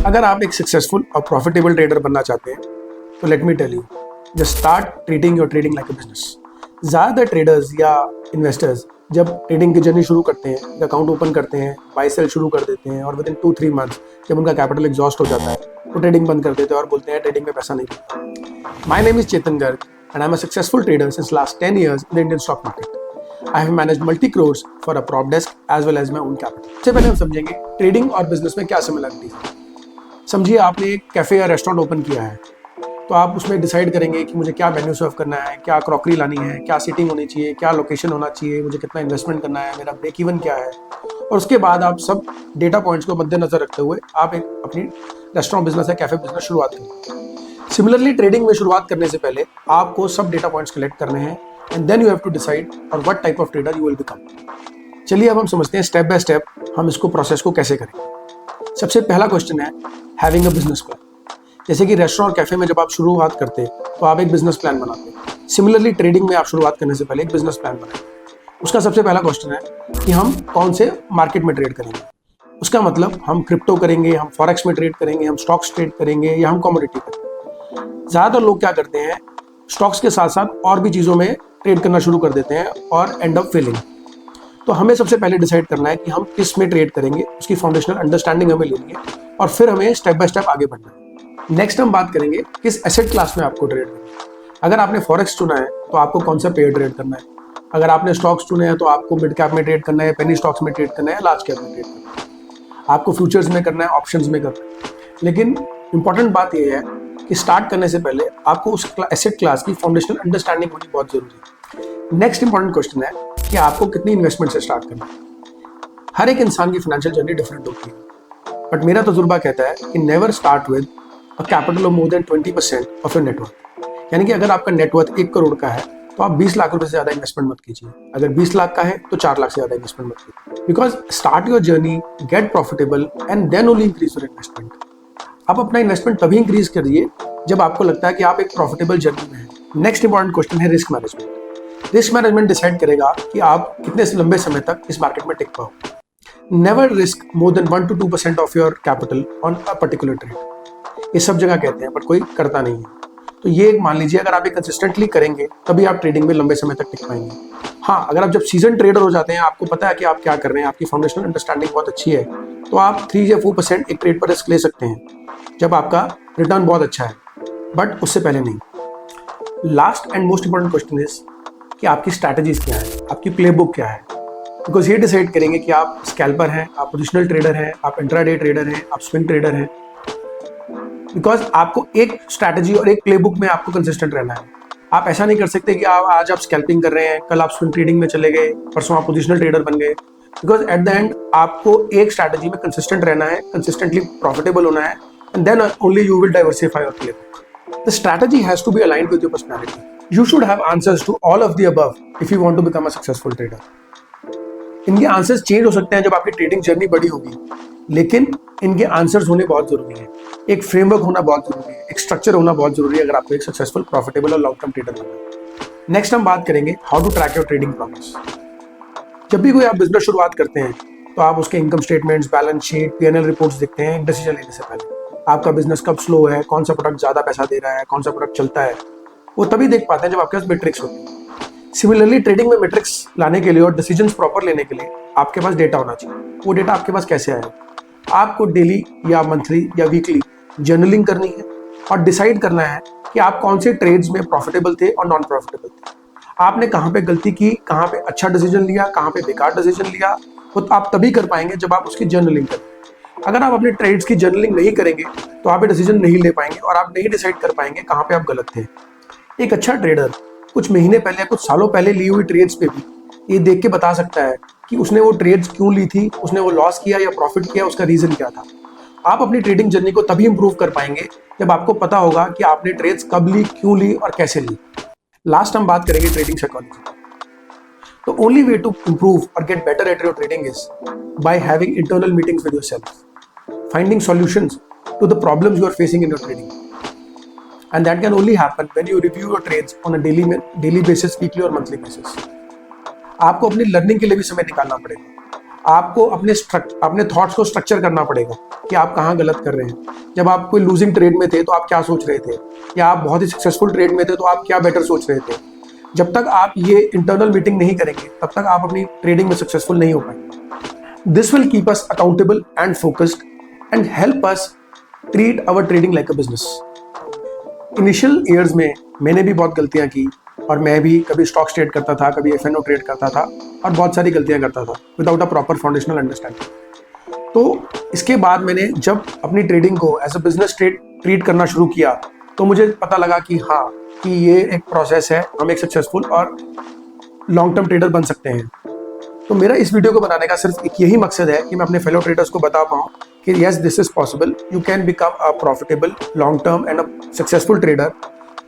अगर आप एक सक्सेसफुल और प्रॉफिटेबल ट्रेडर बनना चाहते हैं तो let me tell you, just start treating your trading like a business. ज़्यादातर ट्रेडर्स या इन्वेस्टर्स जब ट्रेडिंग की जर्नी शुरू करते हैं, अकाउंट ओपन करते हैं, बाय सेल शुरू कर देते हैं और विद इन 2-3 मंथ्स जब उनका कैपिटल एग्जॉस्ट हो जाता है तो ट्रेडिंग बंद कर देते हैं और बोलते हैं ट्रेडिंग में पैसा नहीं मिलता। My name is Chetan Garg and I am a successful trader since last 10 years in the Indian stock market. I have managed multi crores for a prop desk as well as my own capital. सबसे पहले हम समझेंगे trading और business में क्या similarities है। समझिए आपने एक कैफे या रेस्टोरेंट ओपन किया है, तो आप उसमें डिसाइड करेंगे कि मुझे क्या मेन्यू सर्व करना है, क्या क्रॉकरी लानी है, क्या सीटिंग होनी चाहिए, क्या लोकेशन होना चाहिए, मुझे कितना इन्वेस्टमेंट करना है, मेरा ब्रेक इवन क्या है, और उसके बाद आप सब डेटा पॉइंट्स को मद्देनजर रखते हुए आप एक अपनी रेस्टोरेंट बिजनेस या कैफे बिजनेस शुरुआत करें। सिमिलरली ट्रेडिंग में शुरुआत करने से पहले आपको सब डेटा पॉइंट्स कलेक्ट करने हैं and then you have to decide और what type of trader you will become. चलिए अब हम समझते हैं स्टेप बाय स्टेप हम इसको प्रोसेस को कैसे करें। सबसे पहला क्वेश्चन है हैविंग अ बिजनेस प्लान। जैसे कि रेस्टोरेंट और कैफे में जब आप शुरुआत करते हैं तो आप एक बिजनेस प्लान बनाते हैं। सिमिलरली ट्रेडिंग में आप शुरुआत करने से पहले एक बिजनेस प्लान बनाएं। उसका सबसे पहला क्वेश्चन है कि हम कौन से मार्केट में ट्रेड करेंगे। उसका मतलब हम क्रिप्टो करेंगे, हम फॉरेक्स में ट्रेड करेंगे, हम स्टॉक्स ट्रेड करेंगे या हम कमोडिटी करेंगे। ज़्यादातर लोग क्या करते हैं, स्टॉक्स के साथ साथ और भी चीज़ों में ट्रेड करना शुरू कर देते हैं और एंड अप फेलिंग। तो हमें सबसे पहले डिसाइड करना है कि हम किस में ट्रेड करेंगे, उसकी फाउंडेशनल अंडरस्टैंडिंग हमें लेनी है और फिर हमें स्टेप बाय स्टेप आगे बढ़ना है। नेक्स्ट हम बात करेंगे किस एसेट क्लास में आपको ट्रेड करना है। अगर आपने फॉरेक्स चुना है तो आपको कौन सा पेयर ट्रेड करना है। अगर आपने स्टॉक्स चुने हैं तो आपको मिड कैप में ट्रेड करना है, पेनी स्टॉक्स में ट्रेड करना है, लार्ज कैप में ट्रेड करना है। आपको फ्यूचर्स में करना है, ऑप्शंस में करना है। लेकिन इंपॉर्टेंट बात यह है कि स्टार्ट करने से पहले आपको उस एसेट क्लास की फाउंडेशनल अंडरस्टैंडिंग होनी बहुत जरूरी है। नेक्स्ट इंपॉर्टेंट क्वेश्चन है कि आपको कितनी इन्वेस्टमेंट से स्टार्ट करना है। हर एक इंसान की फाइनेंशियल जर्नी डिफरेंट होती है, बट मेरा तजुर्बा कहता है कि never start with a capital of more than 20% of your net worth. यानी कि अगर आपका नेटवर्थ 1 करोड़ का है तो आप 20 लाख रुपए से ज्यादा इन्वेस्टमेंट मत कीजिए। अगर 20 लाख का है तो 4 लाख से ज्यादा इन्वेस्टमेंट मत कीजिए। Because start your journey, get profitable and then only increase your investment. आप अपना इन्वेस्टमेंट तभी इंक्रीज करिए जब आपको लगता है कि आप एक प्रॉफिटेबल जर्नी में हैं। नेक्स्ट इंपॉर्टेंट क्वेश्चन है risk management. Risk management decide करेगा कि आप कितने लंबे समय तक इस मार्केट में टिक पाओ। Never risk more than 1 to 2% of your capital on a particular trade. ये सब जगह कहते हैं बट कोई करता नहीं है। तो ये मान लीजिए अगर आप ये कंसिस्टेंटली करेंगे तभी आप ट्रेडिंग में लंबे समय तक टिक पाएंगे। हाँ, अगर आप जब सीजन ट्रेडर हो जाते हैं, आपको पता है कि आप क्या कर रहे हैं, आपकी फाउंडेशनल अंडरस्टैंडिंग बहुत अच्छी है, तो आप 3 या 4% एक ट्रेड पर रिस्क ले सकते हैं जब आपका रिटर्न बहुत अच्छा है, बट उससे पहले नहीं। Last and most important question is कि आपकी स्ट्रैटेजीज क्या है, आपकी प्लेबुक क्या है। बिकॉज ये डिसाइड करेंगे कि आप स्कैल्पर हैं, आप पोजिशनल ट्रेडर हैं, आप इंट्राडे ट्रेडर हैं, आप स्विंग ट्रेडर हैं। बिकॉज आपको एक स्ट्रैटेजी और एक प्लेबुक में आपको कंसिस्टेंट रहना है। आप ऐसा नहीं कर सकते कि आज आप स्कैल्पिंग कर रहे हैं, कल आप स्विंग ट्रेडिंग में चले गए, परसों आप पोजिशनल ट्रेडर बन गए। बिकॉज एट द एंड आपको एक स्ट्रैटेजी में कंसिस्टेंट रहना है, कंसिस्टेंटली प्रॉफिटेबल होना है, and then only you will diversify your playbook. The strategy has to be aligned with your personality. You should have answers to all of the above if you want to become a successful trader. इनके answers change हो सकते हैं जब आपकी trading journey बड़ी होगी, लेकिन इनके आंसर्स होने बहुत जरूरी है। एक फ्रेमवर्क होना बहुत जरूरी है, एक स्ट्रक्चर होना बहुत जरूरी है अगर आपको एक सक्सेसफुल, प्रॉफिटेबल और लॉन्ग टर्म ट्रेडर बनना है। नेक्स्ट हम बात करेंगे how to track your trading progress. जब भी कोई आप बिजनेस शुरुआत करते हैं तो आप उसके income statements, balance sheet, P&L reports देखते हैं डिसीजन लेने से पहले। आपका बिजनेस कब स्लो है, कौन सा प्रोडक्ट ज्यादा पैसा दे रहा है, कौन सा प्रोडक्ट चलता है, वो तभी देख पाते हैं जब आपके पास मैट्रिक्स होती है। सिमिलरली ट्रेडिंग में मैट्रिक्स लाने के लिए और डिसीजंस प्रॉपर लेने के लिए आपके पास डेटा होना चाहिए। वो डेटा आपके पास कैसे आएगा? आपको डेली या मंथली या वीकली जर्नलिंग करनी है और डिसाइड करना है कि आप कौन से ट्रेड्स में प्रॉफिटेबल थे और नॉन प्रॉफिटेबल थे। आपने कहाँ पे गलती की, कहाँ पे अच्छा डिसीजन लिया, कहाँ पे बेकार डिसीजन लिया, वो आप तभी कर पाएंगे जब आप उसकी जर्नलिंग करें। अगर आप अपने ट्रेड्स की जर्नलिंग नहीं करेंगे तो आप ये डिसीजन नहीं ले पाएंगे और आप नहीं डिसाइड कर पाएंगे कहाँ पे आप गलत थे। एक अच्छा ट्रेडर कुछ महीने पहले, कुछ सालों पहले ली हुई ट्रेड्स पे भी ये देख के बता सकता है कि उसने वो ट्रेड्स क्यों ली थी, उसने वो लॉस किया या प्रॉफिट किया, उसका रीजन क्या था। आप अपनी ट्रेडिंग जर्नी को तभी इंप्रूव कर पाएंगे जब आपको पता होगा कि आपने ट्रेड्स कब ली, क्यों ली और कैसे ली। लास्ट हम बात करेंगे trading psychology. The only way to improve or get better at your trading is by having internal meetings with yourself, finding solutions to the problems you are facing in your trading. And that can only happen when you review your trades on a daily basis, weekly or monthly basis. आपको अपनी learning के लिए भी समय निकालना पड़ेगा। आपको अपने थॉट्स को स्ट्रक्चर करना पड़ेगा कि आप कहाँ गलत कर रहे हैं। जब आप कोई लूजिंग ट्रेड में थे तो आप क्या सोच रहे थे, या आप बहुत ही सक्सेसफुल ट्रेड में थे तो आप क्या बेटर सोच रहे थे। जब तक आप ये इंटरनल मीटिंग नहीं करेंगे तब तक आप अपनी ट्रेडिंग में सक्सेसफुल नहीं हो पाएंगे। This will keep us accountable and focused and help us treat our trading like a business. Initial years में मैंने भी बहुत गलतियां की, और मैं भी कभी स्टॉक्स ट्रेड करता था, कभी एफएनओ ट्रेड करता था, और बहुत सारी गलतियां करता था without a proper foundational understanding. तो इसके बाद मैंने जब अपनी ट्रेडिंग को एज अ बिजनेस ट्रीट करना शुरू किया तो मुझे पता लगा कि हाँ, कि ये एक प्रोसेस है, हम एक सक्सेसफुल और लॉन्ग टर्म ट्रेडर बन सकते हैं। तो मेरा इस वीडियो को बनाने का सिर्फ एक यही मकसद है कि मैं अपने फेलो ट्रेडर्स को बता पाऊँ कि yes, this is possible, you can become a profitable long term and a successful trader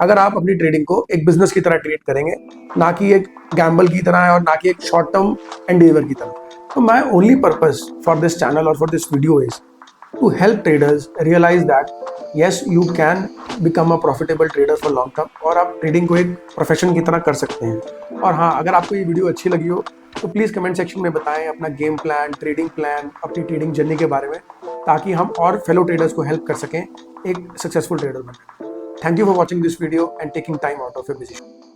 अगर आप अपनी ट्रेडिंग को एक बिजनेस की तरह ट्रीट करेंगे, ना कि एक गैम्बल की तरह और ना कि एक शॉर्ट टर्म एंडेवर की तरह। तो my only purpose for this channel और for this video is to help traders realise that yes, you can become a profitable trader for long term, और आप ट्रेडिंग को एक प्रोफेशन की तरह कर सकते हैं। और हाँ, अगर आपको ये वीडियो अच्छी लगी हो तो प्लीज़ कमेंट सेक्शन में बताएं अपना गेम प्लान, ट्रेडिंग प्लान, अपनी ट्रेडिंग जर्नी के बारे में, ताकि हम और फेलो ट्रेडर्स को हेल्प कर सकें एक सक्सेसफुल ट्रेडर बनने में। Thank you for watching this video and taking time out of your busy schedule.